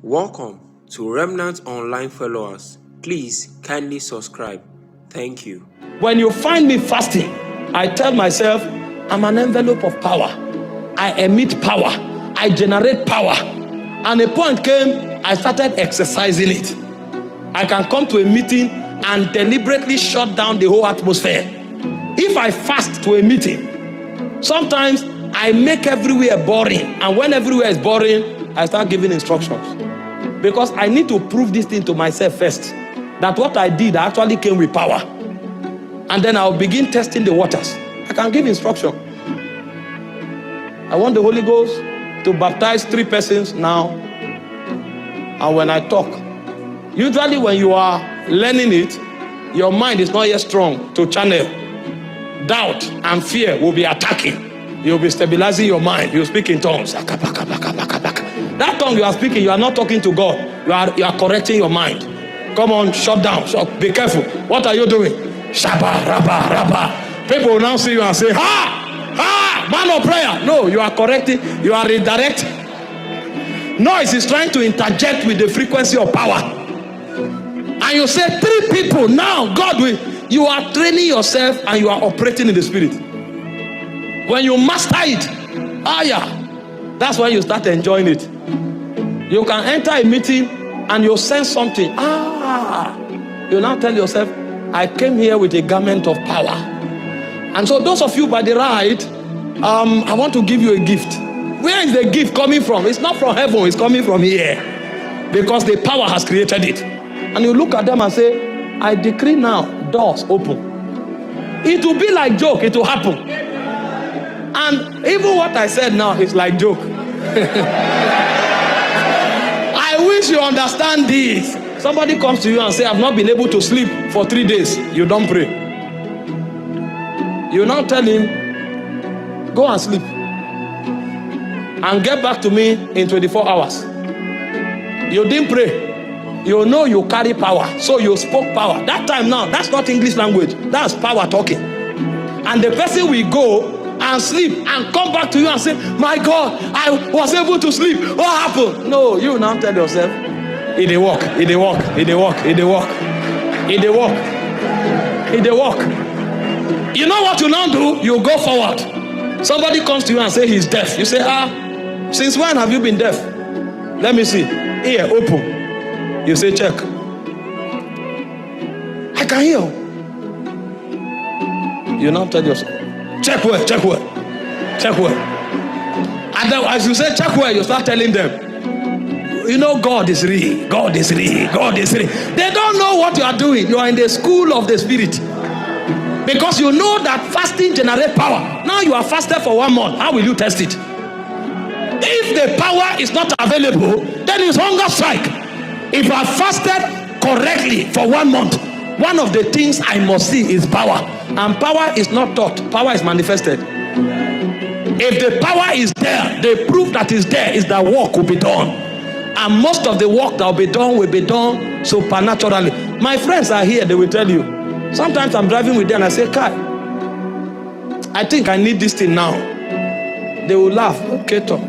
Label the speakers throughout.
Speaker 1: Welcome to Remnant Online Followers. Please kindly subscribe. Thank you.
Speaker 2: When you find me fasting, I tell myself, I'm an envelope of power. I emit power. I generate power. And a point came, I started exercising it. I can come to a meeting and deliberately shut down the whole atmosphere. If I fast to a meeting, sometimes I make everywhere boring. And when everywhere is boring, I start giving instructions. Because I need to prove this thing to myself first. That what I did actually came with power. And then I'll begin testing the waters. I can give instruction. I want the Holy Ghost to baptize 3 persons now. And when I talk, usually when you are learning it, your mind is not yet strong to channel. Doubt and fear will be attacking. You'll be stabilizing your mind. You'll speak in tongues. That tongue you are speaking, you are not talking to God. You are correcting your mind. Come on, shut down. Be careful. What are you doing? Shabba, rabba, rabba. People will now see you and say, ha, ha, man of prayer. No, you are correcting. You are redirecting. Noise is trying to interject with the frequency of power. And you say 3 people now, God will. You are training yourself and you are operating in the spirit. When you master it, that's when you start enjoying it. You can enter a meeting and you sense something. You now tell yourself, I came here with a garment of power. And so those of you by the right, I want to give you a gift. Where is the gift coming from? It's not from heaven, it's coming from here. Because the power has created it. And you look at them and say, I decree now, doors open. It will be like joke, it will happen. And even what I said now is like joke. I wish you understand this. Somebody comes to you and say, I've not been able to sleep for 3 days. You don't pray. You now tell him, go and sleep. And get back to me in 24 hours. You didn't pray. You know you carry power. So you spoke power. That time now, that's not English language. That's power talking. And the person will go and sleep and come back to you and say, my God, I was able to sleep. What happened? No, you now tell yourself, it dey walk, it dey walk, it dey walk, it dey walk, it dey walk, it dey walk. You know what you now do? You go forward. Somebody comes to you and say he's deaf. You say, since when have you been deaf? Let me see. Ear open. You say, check. I can hear. You now tell yourself, check where, check where, check where. And then as you say check where, you start telling them, you know God is real, God is real, God is real. They don't know what you are doing. You are in the school of the spirit. Because you know that fasting generates power. Now you are fasted for 1 month. How will you test it? If the power is not available, then it's hunger strike. If you are fasted correctly for 1 month, one of the things I must see is power. And power is not taught, power is manifested. If the power is there, the proof that is there is that work will be done. And most of the work that will be done supernaturally. My friends are here, they will tell you. Sometimes I'm driving with them and I say, Kai, I think I need this thing now. They will laugh. Okay, Tom.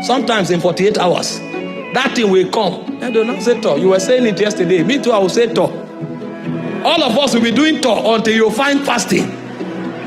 Speaker 2: Sometimes in 48 hours, that thing will come. And they will not say, Tom, you were saying it yesterday. Me too, I will say, Tom. All of us will be doing Tor until you find fasting.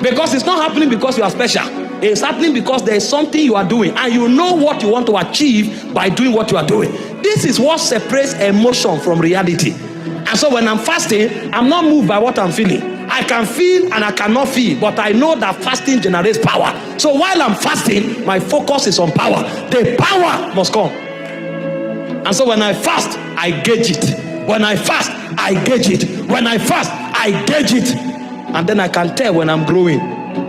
Speaker 2: Because it's not happening because you are special. It's happening because there is something you are doing. And you know what you want to achieve by doing what you are doing. This is what separates emotion from reality. And so when I'm fasting, I'm not moved by what I'm feeling. I can feel and I cannot feel. But I know that fasting generates power. So while I'm fasting, my focus is on power. The power must come. And so when I fast, I gauge it. When I fast, I gauge it. When I fast, I gauge it. And then I can tell when I'm growing.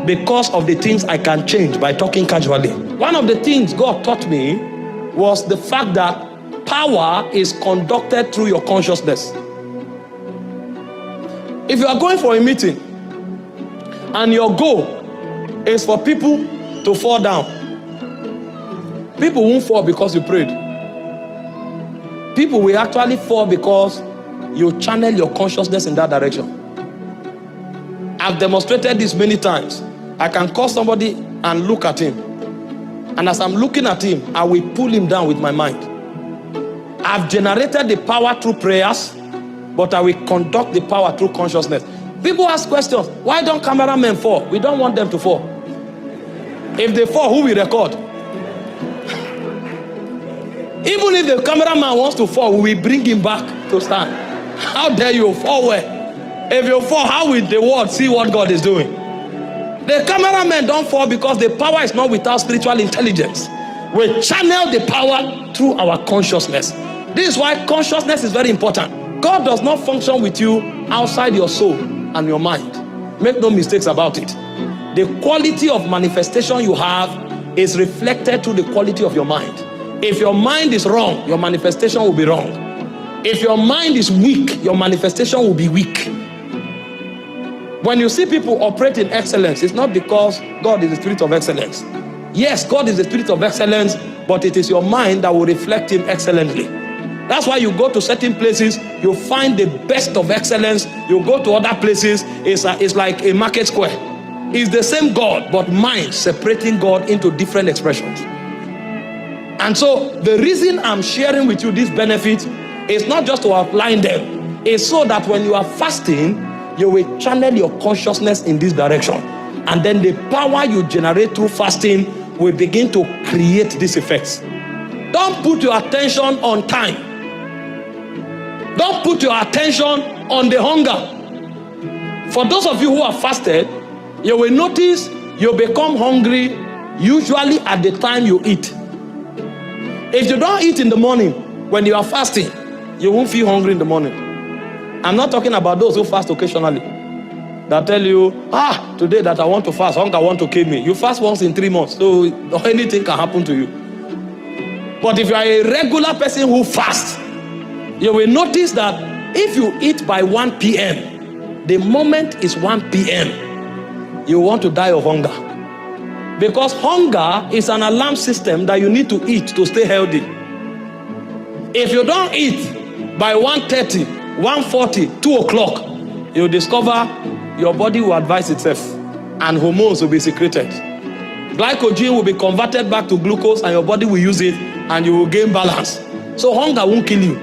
Speaker 2: Because of the things I can change by talking casually. One of the things God taught me was the fact that power is conducted through your consciousness. If you are going for a meeting and your goal is for people to fall down, people won't fall because you prayed. People will actually fall because you channel your consciousness in that direction. I've demonstrated this many times. I can call somebody and look at him. And as I'm looking at him, I will pull him down with my mind. I've generated the power through prayers, but I will conduct the power through consciousness. People ask questions, why don't cameramen fall? We don't want them to fall. If they fall, who will record? Even if the cameraman wants to fall, we will bring him back to stand. How dare you fall where? If you fall, how will the world see what God is doing? The cameramen don't fall because the power is not without spiritual intelligence. We channel the power through our consciousness. This is why consciousness is very important. God does not function with you outside your soul and your mind. Make no mistakes about it. The quality of manifestation you have is reflected through the quality of your mind. If your mind is wrong, your manifestation will be wrong. If your mind is weak, your manifestation will be weak. When you see people operate in excellence, it's not because God is the spirit of excellence. Yes, God is the spirit of excellence, but it is your mind that will reflect him excellently. That's why you go to certain places, you find the best of excellence. You go to other places, it's like a market square. It's the same God, but mind separating God into different expressions. And so the reason I'm sharing with you these benefits is not just to outline them. It's so that when you are fasting, you will channel your consciousness in this direction. And then the power you generate through fasting will begin to create these effects. Don't put your attention on time. Don't put your attention on the hunger. For those of you who have fasted, you will notice you become hungry usually at the time you eat. If you don't eat in the morning when you are fasting, you won't feel hungry in the morning. I'm not talking about those who fast occasionally. That tell you, today that I want to fast, hunger want to kill me. You fast once in 3 months, so anything can happen to you. But if you are a regular person who fasts, you will notice that if you eat by 1 p.m., the moment is 1 p.m., you want to die of hunger. Because hunger is an alarm system that you need to eat to stay healthy. If you don't eat by 1:30, 1:40, 2 o'clock, you'll discover your body will advise itself and hormones will be secreted. Glycogen will be converted back to glucose and your body will use it and you will gain balance. So hunger won't kill you.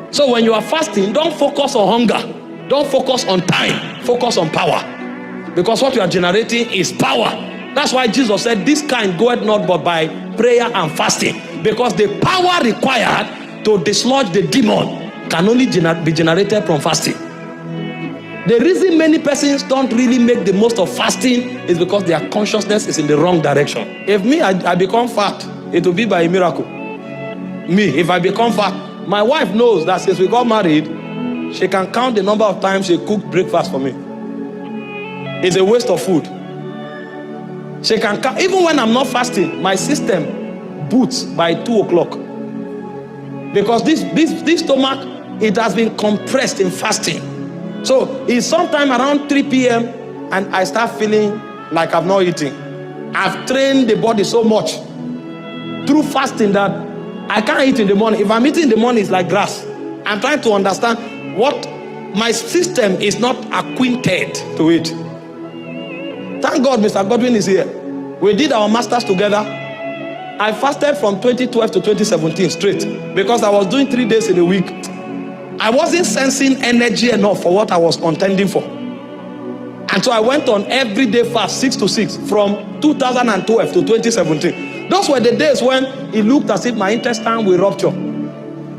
Speaker 2: So when you are fasting, don't focus on hunger. Don't focus on time. Focus on power. Because what you are generating is power. That's why Jesus said, this kind goeth not but by prayer and fasting. Because the power required to dislodge the demon can only be generated from fasting. The reason many persons don't really make the most of fasting is because their consciousness is in the wrong direction. If I become fat, it will be by a miracle. If I become fat, my wife knows that since we got married, she can count the number of times she cooked breakfast for me. It's a waste of food. She can count, even when I'm not fasting, my system boots by 2 o'clock. Because this stomach, it has been compressed in fasting. So it's sometime around 3 p.m. and I start feeling like I'm not eating. I've trained the body so much through fasting that I can't eat in the morning. If I'm eating in the morning, it's like grass. I'm trying to understand what my system is not acquainted to it. Thank God Mr. Godwin is here. We did our masters together. I fasted from 2012 to 2017 straight because I was doing 3 days in a week. I wasn't sensing energy enough for what I was contending for. And so I went on everyday fast, 6 to 6, from 2012 to 2017. Those were the days when it looked as if my intestine will rupture.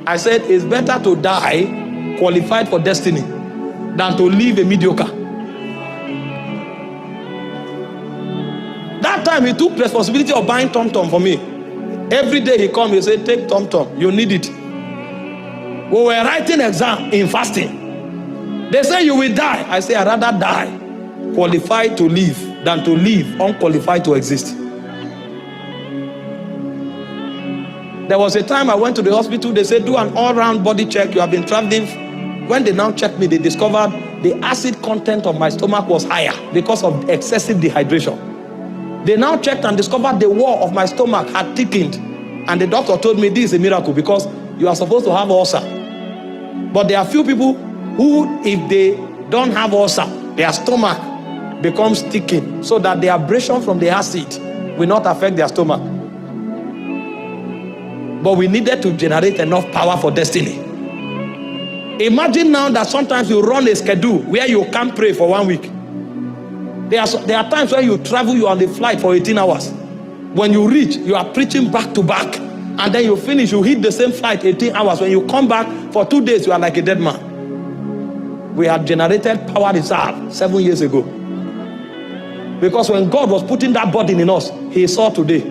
Speaker 2: I said, it's better to die qualified for destiny than to live a mediocre. That time he took responsibility of buying Tom Tom for me. Every day he come, he said, take Tom Tom, you need it. We were writing exam in fasting. They say you will die. I say I'd rather die qualified to live than to live unqualified to exist. There was a time I went to the hospital. They said do an all-round body check. You have been traveling. When they now checked me, they discovered the acid content of my stomach was higher because of excessive dehydration. They now checked and discovered the wall of my stomach had thickened. And the doctor told me this is a miracle because you are supposed to have ulcer. But there are few people who, if they don't have ulcer, their stomach becomes thickened so that the abrasion from the acid will not affect their stomach. but we needed to generate enough power for destiny. Imagine now that sometimes you run a schedule where you can't pray for 1 week. There are times where you travel, you are on the flight for 18 hours. When you reach, you are preaching back to back. And then you finish, you hit the same flight 18 hours. When you come back for 2 days, you are like a dead man. We had generated power reserve 7 years ago. Because when God was putting that burden in us, he saw today